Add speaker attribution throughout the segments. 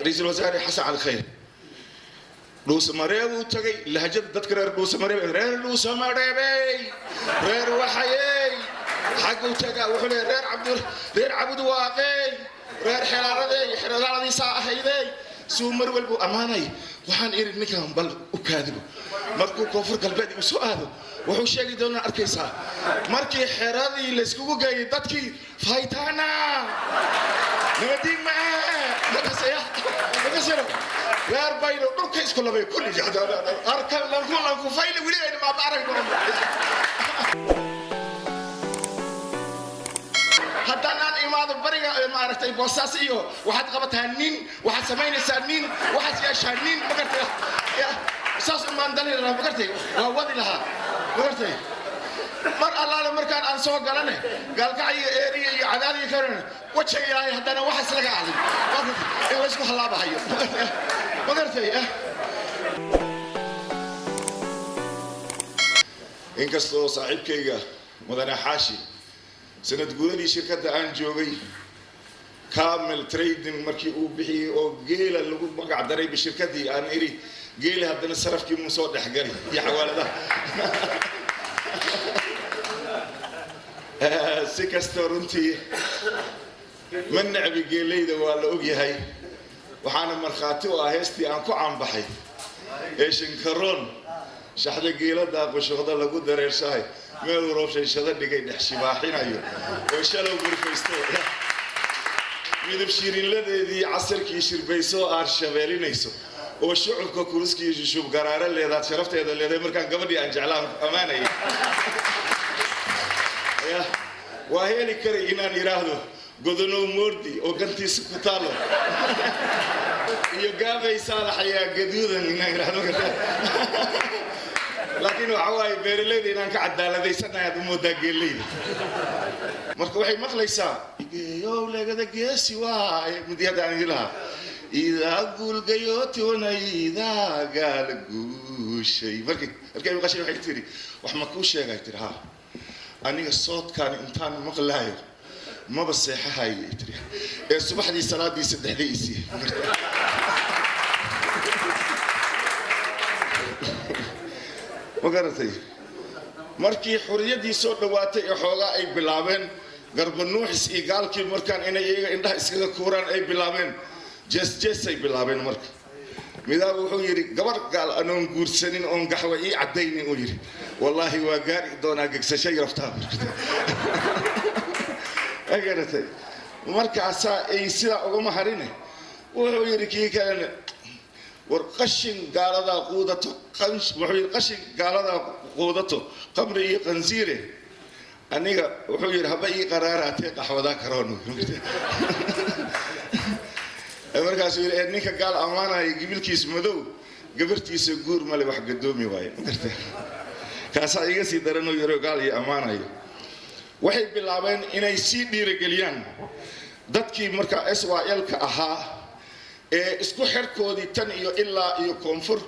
Speaker 1: رئيس الوزراء حسن على الخير روس مريب وتجي لهجة تذكر روس مريب رير روس مريب رير وحيي حق وتجا وحلي رير عبد واقي رير حلال ذي ساعة هيدي سومر والبو أماني وحن إير نكهم بل وكاذب مركو كفر قلبي وسؤاله وحو شيء دونا أركيسها مركي حرادي لسكوكو جاي دتكي فايتانا نودي معاه نكسره غير بايلو نكيس كله بكل جهة أركان لنقول فايل وليه ما بعرف حتى أنا إمام بريء ما عرفت بوساسيو واحد قبضها نين واحد سمين سنين واحد يشهر نين بقرت يا أساس ما ندلي لها بقرتي وودي لها بقرتي مر الله لمركان أنسوا قالني قال كعي إيري عدالي كرنا وشيء يعني هذا واحد سلقة علي إيه اسمه الله بحيو بقرتي إنك استو صاحب كيجا مدنا حاشي سنة تقولي شركة أنجوبي كامل تريدين مركي وبحي أو جيل اللي بقى عدري بشركة دي أنا إيري جيل هذا الصرف كي مصود حجري يا حوالي ده سكستورنتي من نعبي جيلي ده ولا أوجي هاي وحنا مرخاتي وأهستي أنكو عم بحي إيش نكرون شحذا جيلة ده وشغله لقو درير شاي ما يروح شيء شذا دقي نحشي باحين أيوه وشلو غرفة استوى ميدب شيرين لدي عصر كيشير بيسو أرشبالي نيسو وشعب كوكولسكي يشوف قرار اللي ذات شرفت هذا اللي مركان قبل أنجعلهم أمانة يا وهي اللي كري إنان يراهدو قدنو موردي وقنتي سكوتالو يقابي صالح يا قدودا إنان يراهدو لكنه عواي بيرليدي إنان كعدالة ذي سنة هذا مدقل لي مركو وحي مقليسا يو لقد قيسي واي مدي هذا عن لها إذا أقول قيوتي وانا إذا قال قوشي مركي الكلمة قاشي وحي تيري وحمكوشي يا تيري ها أنا الصوت كان إنتان مقلايو ما بصيحة هاي تيري الصبح دي صلاة دي سد حديثي وقرتي مركي حرية دي صوت دواتي حوغا أي بلابين قرب النوحس إيقال كي مركان إنا إنها إسكذا كوران أي بلابين جس أي بلابين مرك ماذا هو يري قبر قال أنا نقول سنين أون قحوة إيه عديني ويري والله وقاري دونا قكس شيء رفتها أقرتي مرك عسى أي سلا أقوم هرينه وهو يري كي كان ورقشن قال هذا قودته قنش وحير قشن قال هذا قودته قمري قنزيره أنيقا وحير هبي قرارات قحوة ذاك رونو markaas uu yiri ninka gaal amaanay gibilkiis madow gabartiisa guur male wax gadoomi waay kaasa iga sii darano yaro gaal iyo amaanayo waxay bilaabeen inay si dhiirigeliyaan dadkii marka SYL ka ahaa ee isku xirkoodii tan iyo ilaa iyo koonfur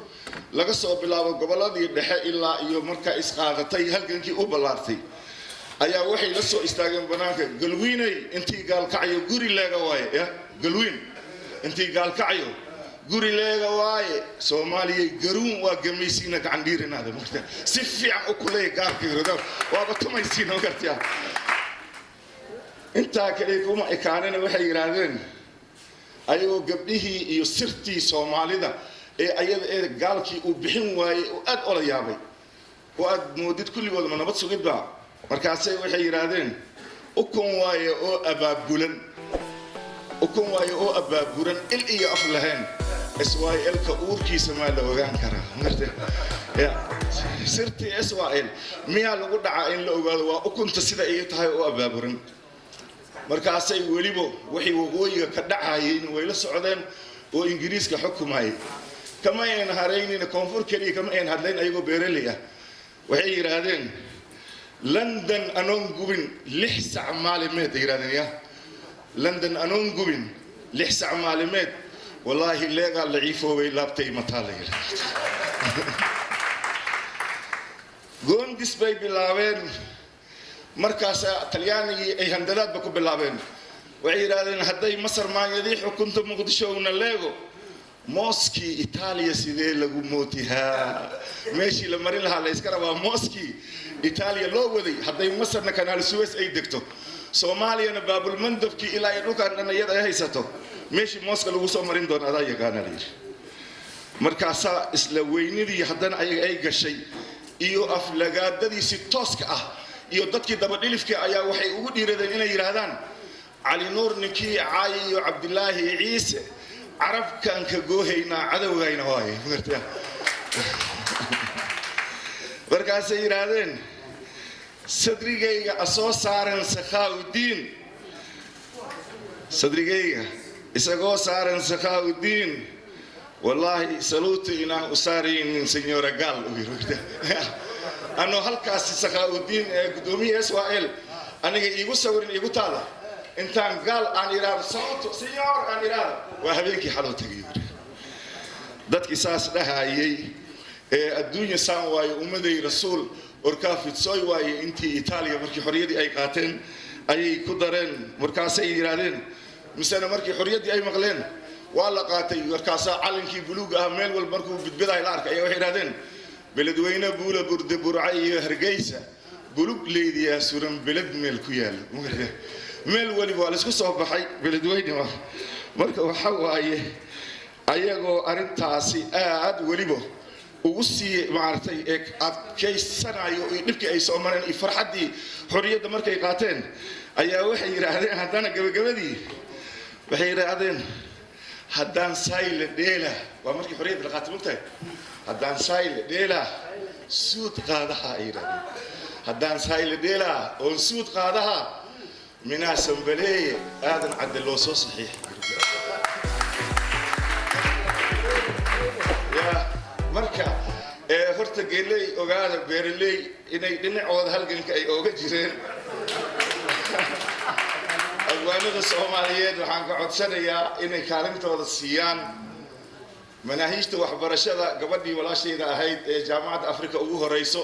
Speaker 1: laga soo bilaabo goboladii dhexe ilaa iyo marka isqaadatay halgankii u balaartay ayaa waxay la soo istaageen banaanka galwiinay intii gaal kacayo guri leega waay galwiin انتي قال كعيو قولي ليغا واي سومالي قرون وقميسينا كعنديرين هذا مكتب سفي عم أكلي قال كيرو وابتما يسينا وقرتيا انتا كليكوما إكانين وحي يرادين أيو قبله يسرتي سومالي دا أيضا قال كي وبحين واي وأد أولا يابي وأد مودد كل وضع من نبت سوقيد با مركاسي وحي يرادين أكون واي أو أباب قولن وكون واي أو أباب قرن إلي أفلهن إسرائيل كأوركي سما لوغان كرا مرتي يا سرتي إسرائيل ميا لو دعا إن لو قال وكنت سيدا إيه تهاي أو أباب قرن مركاسي وليبو وحي وقوي كدعاين ويلا السعودين وإنجليز كحكم هاي كما ينهارين كونفور كري كما ينهارين أيقو بيرليا وحي يرادين لندن أنون قبن لحس عمالي ميت يرادين يا لندن أنون قبن لحس عمالمات والله اللي قال لعيفه ويلابتي مطالي قون ديسباي بلاوين مركز تلياني أي هندلات بكو بلاوين وعيرادين هداي مصر ما يدي حكمت مقدشو ونلقو موسكي إيطاليا سيدي لغو موتيها ماشي لمرين لها لإسكرا موسكي إيطاليا لو وذي هداي مصر نكان السويس أي دكتو سوماليا نباب المندب كي إلا يدوك أننا يدا هيساتو ماشي موسكي لغو سومرين دون أدا يغانا لير مركاسا إسلويني دي هدان أي قشي إيو أفلقاد دي ستوسك إيو دادكي دابدلفك أيا وحي أغدي ردن إنا يرادان علي نور نكي عاي عبد الله عيسى عرب كان كجوهينا عدو غينا واي مركاسا يرادن صدريجيga asoo saaran sakhaawdiin صدريجيga isagoo saaran sakhaawdiin wallahi saluutu inaan u saarin señora gal ano halkaas sakhaawdiin ee gudoomiye Israel aniga iigu sawirin iigu taada intaan gal aan iraado saluutu señor aan iraado waa habeenkii xaloo tagay dadkii saas dhahaayay ee adduunyo saan waayo ummaday rasuul warkaafid soo waaye intii Itaaliya markii xorriyadii ay qaateen ay ku dareen markaasay yiraahdeen misana markii xorriyadii ay maqleen waa la qaatay warkaasa calankii buluug ah meel walba markuu bidbiday la arkay waxay yiraahdeen beledweyne buula burde burcay iyo hargeysa buluug leediyaa suran beled meel ku yaal meel waliba waa la isku soo baxay beledweyne marka waxa waaye ayagoo arintaasi aad waliba ugu sii maartay adkaysanayo dhibkii ay soo mareen farxadii xorriyada markay qaateen ayaa waxay yiraahdeen hadana gabagabadii waxay yiraahdeen haddaan sayle dheela waa markii xorriyada la qaatay mugtay haddaan sayle dheela suud qaadaha ay yiraahdeen haddaan sayle dheela oo suud qaadaha minaasan baleeye aadan cadde loo soo saxiix marka horta geelay ogaada beeraley inay dhinacooda halganka ay ooga jireen agwaanada Soomaaliyeed waxaan ka codsanayaa inay kaalintooda siiyaan manaahiijta waxbarashada gabadhii walaashayda ahayd ee jaamacadda Afrika ugu horeyso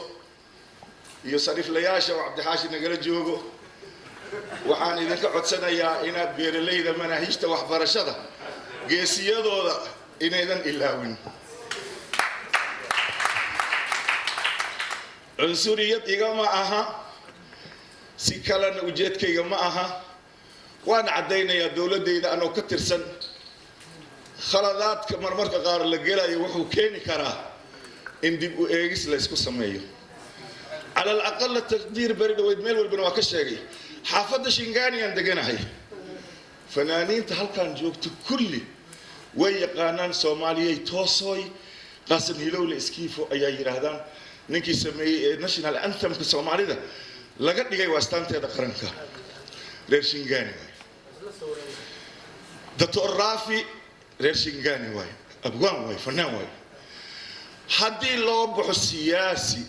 Speaker 1: iyo sariiflayaasha Cabdixaashi nagala joogo waxaan idinka codsanayaa inaad beeraleyda manaahiijta waxbarashada geesiyadooda inaydan ilaawin عنصريات إيجاما أها سكالنا وجدت كيجاما أها وأنا عدينا يا دولة دي إذا أنا كتر سن خلادات كمرمر كغار لجلا يوحو كيني كرا إن دي إيجس لسكو سمايو على الأقل التقدير برد ويدمل والبنواك الشيء حافظ شينغاني عند جناحي فنانين تهلكان جوكت كلي ويقانان سومالية توصوي قاسم هلول إسكيفو أيا يرهدان ninkii sameeyay national anthem ka Soomaalida laga dhigay waastaanteeda qaranka reer Shingani Dr. Rafi reer Shingani way abwaan way fanaan way hadii loo baxo siyaasi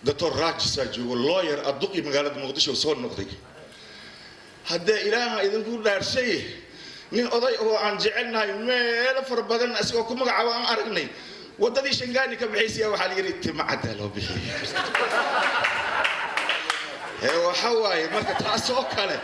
Speaker 1: Dr. Rajsa joogo lawyer aduqi magaalada Muqdisho soo noqday hadda ilaaha idinku dhaarshay nin oday oo aan jecelnahay meel far badan asoo ku magacaabo aan aragnay wadadii Shingani ka bixisay waxa la yiri timacada loo bixiyay waxa waaye marka taasoo kale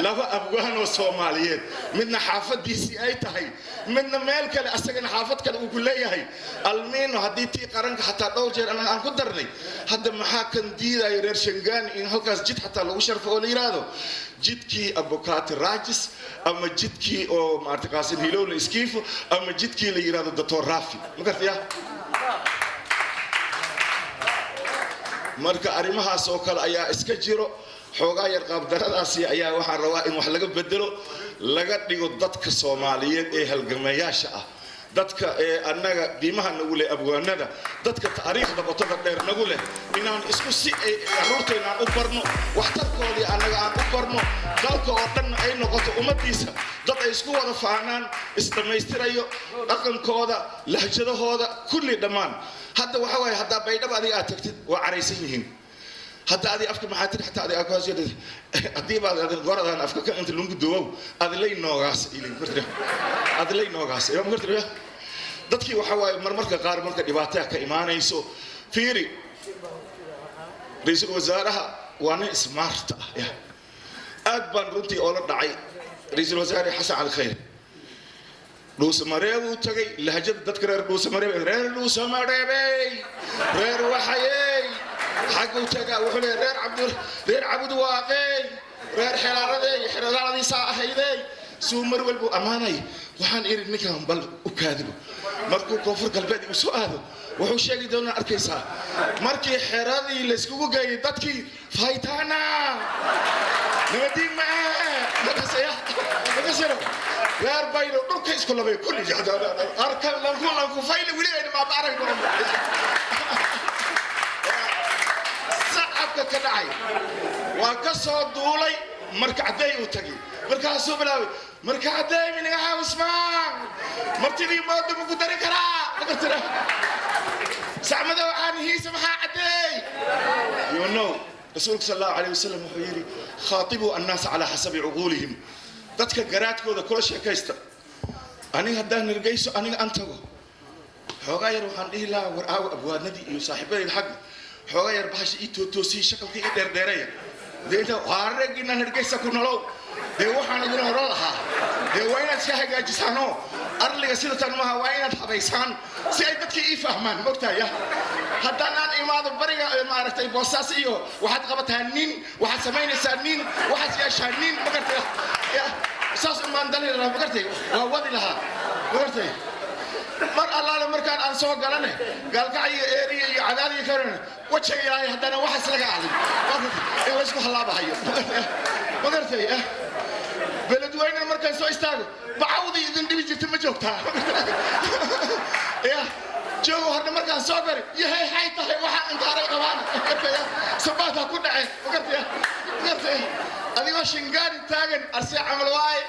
Speaker 1: laba abwaan oo Soomaaliyeed midna xaafadiisii ay tahay midna meel kale asagana xaafad kale uu ku leeyahay almiino hadii tii qaranka hataa dhowr jeer aan ku darnay hadda maxaa kan diiday reer Shingani in halkaas jid hataa lagu sharfo oo la yiraahdo jidkii abukaati raajis ama jidkii oo maartay qaasin hilool iskiifo ama jidkii la yiraahdo Dr. Rafi magartaya marka arimahaas oo kale ayaa iska jiro xoogaa yar qaab daradaasi ayaa waxaan rabaa in wax laga bedelo laga dhigo dadka Soomaaliyeed ee halgamayaasha ah dadka ee annaga diimaha nagu leh abwaanada dadka taariikhda qotada dheer nagu leh inaan isku si ay ruurteena u barno waxtarkoodii annaga aan u barno dalka oo dhan ay noqoto ummadiisa dad ay isku wada faanaan isdhameystirayo dhaqankooda lahjadahooda kulli dhamaan hadda waxa way hadda baydhab adiga aad tagtid waa careysan yihiin hadda adi afka maxaa tir xataa adiga ku haysay hadii baad goradaan afka ka inta lungu doow adlay noogaas ilay martay adlay noogaas iyo martay dadkii waxa way marmarka qaar marka dhibaato ka imaanayso fiiri ra'iisul wasaaraha waa nin smart ah aad baan runtii oo la dhacay رئيس الوزراء حسن على الخير روس مريب وتجي لهجة تذكر روس مريب روس مريب رير وحيي حق وتجا وحول رير عبد واقي رير حرارة صاحي سومر والبو أماني وحن إيرد نكهم بل وكاذب مركو كفر قلبي وسؤاله وحو شيء دونا أركيسا مركي حرادي لسكوكو جاي دتكي فايتانا نودي معاه نكسره لا أربعين نركيس كل جهد أركان لنكون فايل ولي ما بعرف صعب كدعي وكسر دولي مركع داي وتجي مركع سوبلاوي مركع داي من عاو اسمان مرتدي ما دم قدر كرا قلت سعمد وعاني هي سمحة عدي you know رسولك صلى الله عليه وسلم وحيري خاطبوا الناس على حسب عقولهم dadka garaadkooda kula sheekaysta aniga haddaan nirgeyso aniga aan tago xoogaa yar waxaan dhihi lahaa war aaw abwaadnadii iyo saaxiibadayda xagga xoogaa yar bahasha ii toosii shaqalka ii dheerdheeraya deeta waaragina nirgeysa ku nolow dee waxaan idin horan lahaa dee waa inaad iska hagaajisaanoo arliga sida tan maaha waa inaad habaysaan si ay dadkii ii fahmaan mogtaaya haddaan aan imaado bariga maaragtay boosaas iyo waxaad qabataa nin waxaad samaynaysaa nin waxaad yeeshaa nin magartay saas umaan dali lahaa magartay waa wadi lahaa magartay mar allaale markaan aan soo galane gaalkacyo eeriya iyo cadaadiyo karana wajiga ilaahay haddana waxaas laga aalin in laysku halaabahayo magartay beledweyne markaan soo istaago bacawdii idin dhibi jirta ma joogtaa joogo horna markaan soo gari yahay hay tahay waxa intaaray qabaan sabaata ku dhacay magartay adigoo shingaani taagan arsi camal waay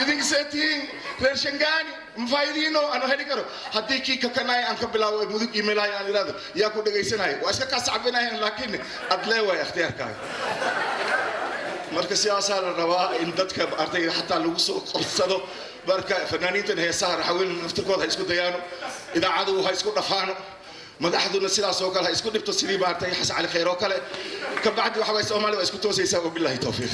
Speaker 1: idin seetiin reer shingaani mafaa'iidiino aan heli karo haddii kii ka kanay aan ka bilaabo mudug email aan iraado yaa ku dhageysanayo waa iska ka sacbinaayeen laakiin ad leeyahay ikhtiyaarkaaga marka siyaasaa la rabaa in dadka ardayda xataa lagu soo qabsado marka fanaaniintan heesaha raxawil naftirkooda ha isku dayaano idaacadu ha isku dhafaano madaxduna sidaas oo kale ha isku dhibto sidii maartay xasan cali khayr oo kale ka bacdi waxa way Soomaaliya isku toosaysaa oo billahi tawfiiq